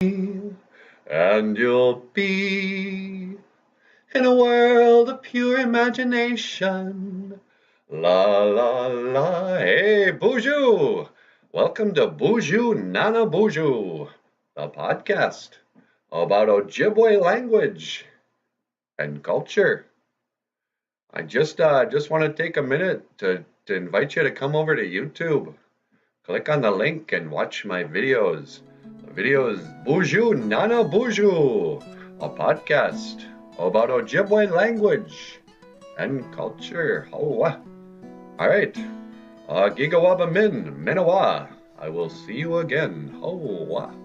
and you'll be in a world of pure imagination. La la la. Hey, Boozhoo! Welcome to Boozhoo Nana Boozhoo, the podcast about Ojibwe language and culture. I just want to take a minute to invite you to come over to YouTube. Click on the link and watch my videos. The video is Boozhoo Nana Boozhoo, a podcast about Ojibwe language and culture. All right. Gigawaba Min, Minawa. I will see you again. Hoa.